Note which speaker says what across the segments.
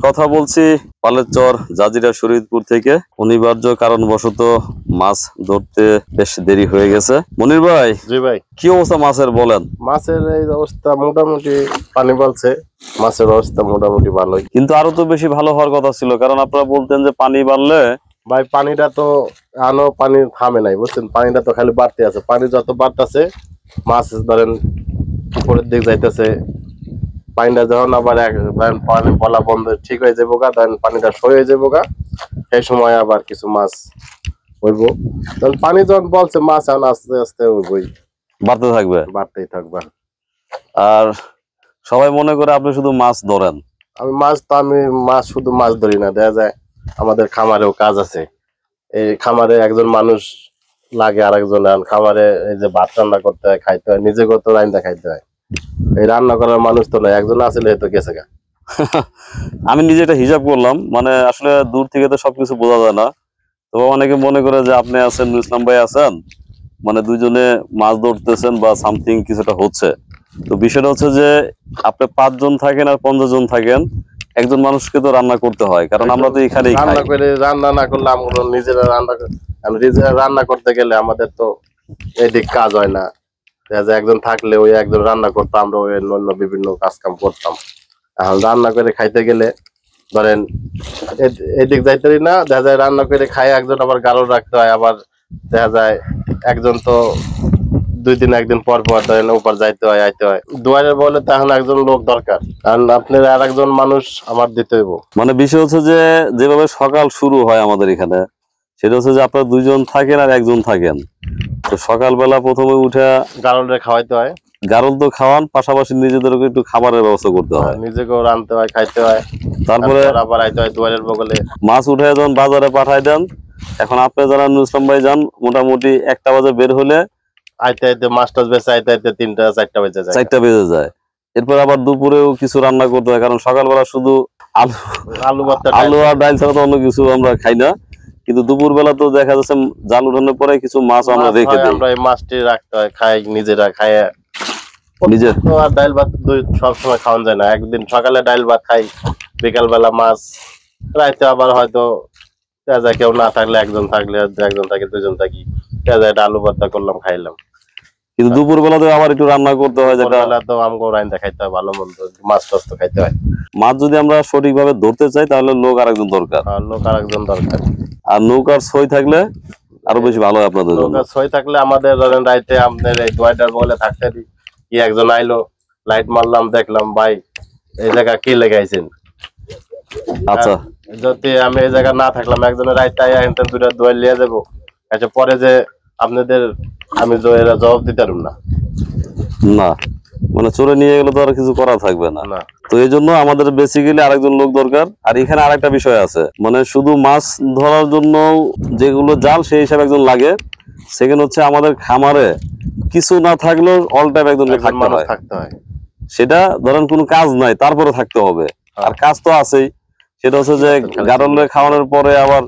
Speaker 1: কথা বলছি পালেরচর জাজিরা শরীয়তপুর থেকে। অনিবার্য কারণবশত মাছ ধরতে বেশ দেরি হয়ে গেছে। মনির ভাই,
Speaker 2: জি ভাই,
Speaker 1: কি অবস্থা মাছের বলেন?
Speaker 2: মাছের এই অবস্থা মোটামুটি, পানি বাড়ছে, মাছের অবস্থা মোটামুটি ভালোই।
Speaker 1: কিন্তু আরো তো বেশি ভালো হওয়ার কথা ছিল, কারণ আপনারা বলতেন যে পানি বাড়লে।
Speaker 2: ভাই পানিটা তো পানি থামে নাই, বুঝছেন? পানিটা তো খালি বাড়তে আছে। পানি যত বাড়তেছে মাছ ধরেন উপরের দিক যাইতেছে। পানিটা যখন আবার ধরেন পানি বলা বন্ধ ঠিক হয়ে যাবো গা, ধরেন পানিটা সরে হয়ে যাবো গা, সেই সময় আবার কিছু মাছ হইব। তখন পানি যখন বলছে মাছ এখন আস্তে আস্তে হইবই,
Speaker 1: বাড়তে থাকবে,
Speaker 2: বাড়তেই থাকবে।
Speaker 1: আর সবাই মনে করে আপনি শুধু মাছ ধরেন।
Speaker 2: আমি মাছ শুধু মাছ ধরি না, দেখা যায় আমাদের খামারেও কাজ আছে। এই খামারে একজন মানুষ লাগে, আরেকজন খামারে এই যে ভাত রান্না করতে হয়, খাইতে হয়, নিজে কত রান্না খাইতে হয়। এই রান্না করার মানুষ তো নাই, একজন আসলে হয়তো গেছে গা।
Speaker 1: আমি নিজে এটা হিসাব করলাম, মানে আসলে দূর থেকে তো সবকিছু বোঝা যায় না। তো অনেকে মনে করে যে আপনি আছেন, নুর ইসলাম ভাই আছেন, মানে দুইজনে মাছ ধরতেছেন বা সামথিং কিছুটা হচ্ছে। তো বিষয়টা হচ্ছে যে আপনি 5 জন থাকেন আর 50 জন থাকেন, একজন মানুষকে তো রান্না করতে হয়, কারণ আমরা তো এখানেই খাই।
Speaker 2: রান্না না করলে আমরা নিজেরা রান্না করতে গেলে আমাদের তো এদিক কাজ হয় না। দেখা যায় একজন থাকলে ওই একজন রান্না করতো, আমরা ওই অন্য বিভিন্ন কাজ কাম করতাম। এখন রান্না করে খাইতে গেলে ধরেন এদিক যাইতেই না, দেখা যায় রান্না করে খাই একজন আবার গাড়ল রাখতে হয়। আবার দেখা যায় একজন তো 2 দিন 1 দিন পর পর ধরেন উপর যাইতে হয়, আইতে হয়। দুয়ারে বলে তখন একজন লোক দরকার, কারণ আপনার আর একজন মানুষ আমার দিতে হইব।
Speaker 1: মানে বিষয় হচ্ছে যে যেভাবে সকাল শুরু হয় আমাদের এখানে, সেটা হচ্ছে যে আপনারা 2 জন থাকেন আর 1 জন থাকেন। তো সকালবেলা প্রথমে উঠে
Speaker 2: গাড়লরে খাওয়াইতে হয়,
Speaker 1: গারল তো খাওয়ান, পাশাপাশি নিজেদেরকে একটু খাবারের ব্যবস্থা করতে হয়,
Speaker 2: নিজেকেও রাঁধতে হয়, খাইতে হয়।
Speaker 1: তারপরে
Speaker 2: আবার আইতে হয় দুয়ারের বগলে।
Speaker 1: মাছ উঠে যখন বাজারে পাঠায় দেন, এখন আপনি যারা নুর ইসলাম ভাই যান, মোটামুটি 1টা বাজে বের হলে
Speaker 2: আইতে আইতে মাছ টাছ বেঁচে আইতে আইতে 3টা 4টা বেজে যায়।
Speaker 1: 4টা বেজে যায়। এরপর আবার দুপুরেও কিছু রান্না করতে হয়, কারণ সকালবেলা শুধু আলু আর ডাল ছাড়া তো অন্য কিছু আমরা খাই না। কিন্তু দুপুর বেলা তো দেখা যাচ্ছে জাল উঠানোর পরে কিছু মাছ আমরা রেখে দিই,
Speaker 2: আমরা এই মাছটি রাখতে হয়, খাই নিজেরা, খাই নিজের। তো আর ডাল ভাত সব সময় খাওয়া যায় না। একদিন সকালে ডাল ভাত খাই, বিকাল বেলা মাছ, রাইতে আবার হয়তো কেউ না থাকলে, একজন থাকলে, একজন থাকি, 2 জন থাকি, আলু ভর্তা করলাম, খাইলাম।
Speaker 1: কিন্তু দুপুর বেলা তো আবার একটু রান্না করতে হয়, যেটা
Speaker 2: তো আমগো রান্না খাইতে হয়, ভালো মন্দ মাছ টাছ তো খাইতে হয়।
Speaker 1: মাছ যদি আমরা সঠিকভাবে ধরতে চাই তাহলে লোক আরেকজন দরকার, আর নৌকার সই থাকলে আরো বেশি ভালো হয় আপনাদের জন্য।
Speaker 2: নৌকার সই থাকলে আমাদের ধরেন রাইতে আপনার এই দুয়ারটার বলে থাকতে দিই, কি একজন আইলো, লাইট মারলাম, দেখলাম ভাই এই জায়গা কি লেগাইছেন।
Speaker 1: আচ্ছা,
Speaker 2: যদি আমি এই জায়গা না থাকলাম, একজনের রাইতে আইতেন, 2টা দুয়ার লিয়ে যাবো। আচ্ছা, পরে যে আপনাদের আমি জবাব দিতে পারব না।
Speaker 1: না মানে চোরে নিয়ে গেলে তো আর কিছু করা থাকবে না। তো এই জন্য আমাদের বেসিক্যালি আরেকজন লোক দরকার। আর এখানে আরেকটা বিষয় আছে, মানে শুধু মাছ ধরার জন্য যেগুলো জাল সেই হিসাবে একজন লাগে। সেকেন্ড হচ্ছে আমাদের খামারে কিছু না থাকলেও অল টাইম একজনকে থাকতে হয়। সেটা ধরেন কোনো কাজ নাই, তারপরে থাকতে হবে। আর কাজ তো আছেই, সেটা হচ্ছে যে গাড়লে খাওয়ানোর পরে আবার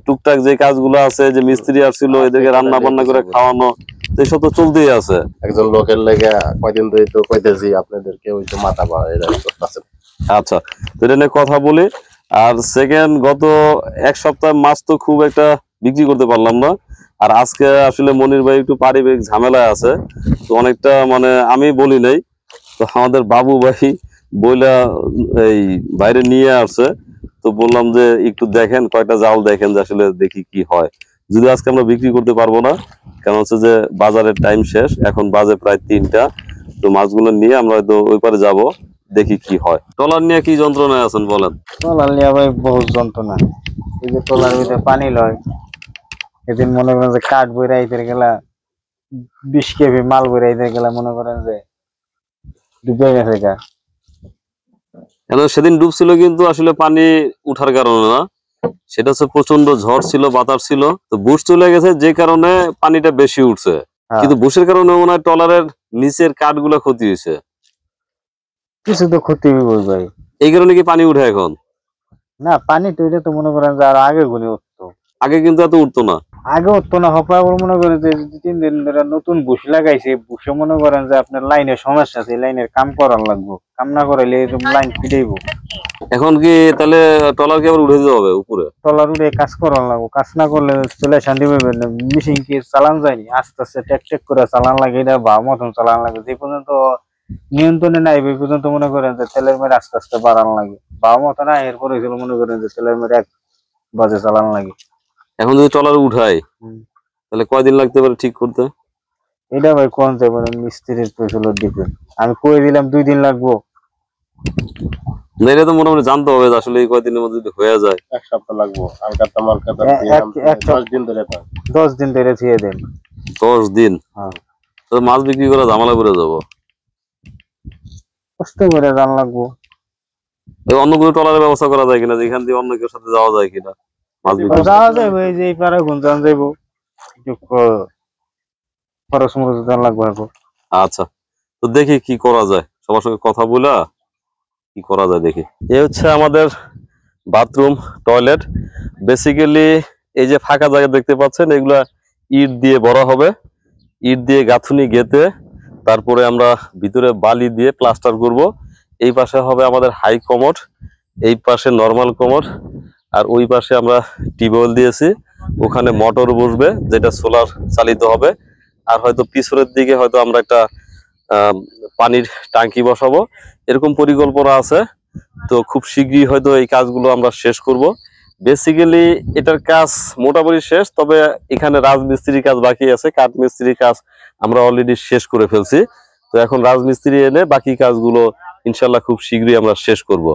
Speaker 1: টুকটাক যে কাজগুলো আছে, যে মিস্ত্রি আসছিল এদেরকে রান্না বান্না করে খাওয়ানো, এইসব তো চলতেই আছে।
Speaker 2: একজন লোকের লেগে কয়দিন ধরে তো কইতেছি আপনাদেরকে, ওই তো মাথা বা এরা করতেছে।
Speaker 1: আচ্ছা, তো এটা নিয়ে কথা বলি। আর সেকেন্ড, গত 1 সপ্তাহ মাছ তো খুব একটা বিক্রি করতে পারলাম না। আর আজকে আসলে মনির ভাই একটু পারিবারিক ঝামেলায় আছে, তো অনেকটা মানে আমি বলি নাই, তো আমাদের বাবু ভাই বইলা এই বাইরে নিয়ে আসছে। তো বললাম যে একটু দেখেন, কয়টা জাল দেখেন, যে আসলে দেখি কি হয়। যদি আজকে আমরা বিক্রি করতে পারবো না, কারণ হচ্ছে যে বাজারের টাইম শেষ, এখন বাজে প্রায় 3টা। তো মাছগুলো নিয়ে আমরা হয়তো ওই পারে যাবো, দেখি কি হয়। ট্রলার নিয়ে কি যন্ত্রণায় আছেন বলেন?
Speaker 3: ট্রলার নিয়ে ভাই বহুত যন্ত্রণা। এই যে ট্রলার ভিতরে পানি লয়, এদিন মনে করেন যে কাঠ বইরা আইতে গেলা 20 কেবি মাল বইরা আইতে গেলা, মনে করেন যে ডুবে গেছে গা।
Speaker 1: সেদিন ডুবছিল কিন্তু আসলে পানি উঠার কারণে না, সেটা হচ্ছে প্রচন্ড ঝড় ছিল, বাতাস ছিল, তো বুশ চলে গেছে, যে কারণে পানিটা বেশি উঠছে। কিন্তু বুশের কারণে মনে হয় ট্রলারের নিচের কাঠগুলো ক্ষতি হয়েছে।
Speaker 3: কিছু তো ক্ষতি হইবই ভাই।
Speaker 1: এই কারণে কি পানি উঠে এখন?
Speaker 3: না, পানি তো এটা তো মনে করেন যে আর আগে গুলি উঠতো।
Speaker 1: আগে কিন্তু এত উঠতো না।
Speaker 3: আগে হতো না হপা আবার মনে করেন যে 2-3 দিন ধরে নতুন বুশ লাগাইছে, বুশে মনে করেন যে আপনার লাইনের সমস্যা আছে, লাইনের কাম করার লাগবো, কাম না করাইলে এরকম লাইন ফিটাইবো।
Speaker 1: এখন কি তাহলে ট্রলার কি আবার উঠে দিতে হবে উপরে?
Speaker 3: টলার উঠে কাজ করার লাগবো, কাজ না করলে চলে শান্তি পাবেন না। মেশিন কি চালান যায়নি, আস্তে আস্তে টেক টেক করে চালান লাগে, এটা ভাব মতন চালান লাগে। যে পর্যন্ত নিয়ন্ত্রণে নাই ওই পর্যন্ত মনে করেন যে তেলের মেরে আস্তে আস্তে বাড়ান লাগে, ভাব মতো না এরপরে মনে করেন যে তেলের মেরে 1 বাজে চালান লাগে।
Speaker 1: এখন যদি ট্রলার উঠাই
Speaker 3: হুম।
Speaker 1: তাহলে কয়দিন লাগতে পারে ঠিক করতে?
Speaker 3: এটা ভাই কোন যাবে না, মিস্ত্রির পেছনে ডিপেন্ড। আমি কয়ে দিলাম 2 দিন লাগবো,
Speaker 1: না, এটা তো মোটামুটি জানতে হবে যে আসলে এই কয়দিনের মধ্যে যদি হয়ে যায়।
Speaker 2: 1 সপ্তাহ লাগবো। আলকাতা মালকাতা
Speaker 3: এক
Speaker 2: 10 দিন ধরে তো
Speaker 3: 10 দিন ধরে থিয়ে দেন।
Speaker 1: 10 দিন?
Speaker 3: হ্যাঁ,
Speaker 1: তো মাছ বিক্রি করে ঝামেলা করে যাবো।
Speaker 3: কষ্ট করে জান লাগবো।
Speaker 1: এই অন্য কোনো ট্রলারের ব্যবস্থা করা যায় কিনা, যেখান দিয়ে অন্য কেউ সাথে যাওয়া যায় কিনা মাছ বিক্রি করতে?
Speaker 3: যাওয়া যাবে, এই যে এই পাড়া গুঞ্জান যাইবো, একটু খরচ মরচ জান লাগবো এখন।
Speaker 1: আচ্ছা, তো দেখি কি করা যায়, সবার সঙ্গে কথা বলা কি করা যায় দেখি। এই হচ্ছে আমাদের বাথরুম টয়লেট। বেসিক্যালি এই যে ফাঁকা জায়গা দেখতে পাচ্ছেন, এগুলা ইট দিয়ে ভরা হবে, ইট দিয়ে গাঁথুনি গেঁথে তারপরে আমরা ভিতরে বালি দিয়ে প্লাস্টার করব। এই পাশে হবে আমাদের হাই কমোড, এই পাশে নর্মাল কমোড, আর ওই পাশে আমরা টিউবওয়েল দিয়েছি, ওখানে মোটর বসবে যেটা সোলার চালিত হবে। আর হয়তো পিছনের দিকে হয়তো আমরা একটা পানির ট্যাঙ্কি বসাবো, এরকম পরিকল্পনা আছে। তো খুব শীঘ্রই হয়তো এই কাজগুলো আমরা শেষ করব। বেসিক্যালি এটার কাজ মোটামুটি শেষ, তবে এখানে রাজমিস্ত্রির কাজ বাকি আছে, কাঠ মিস্ত্রির কাজ আমরা অলরেডি শেষ করে ফেলছি। তো এখন রাজমিস্ত্রি এনে বাকি কাজগুলো ইনশাল্লাহ খুব শীঘ্রই আমরা শেষ করব।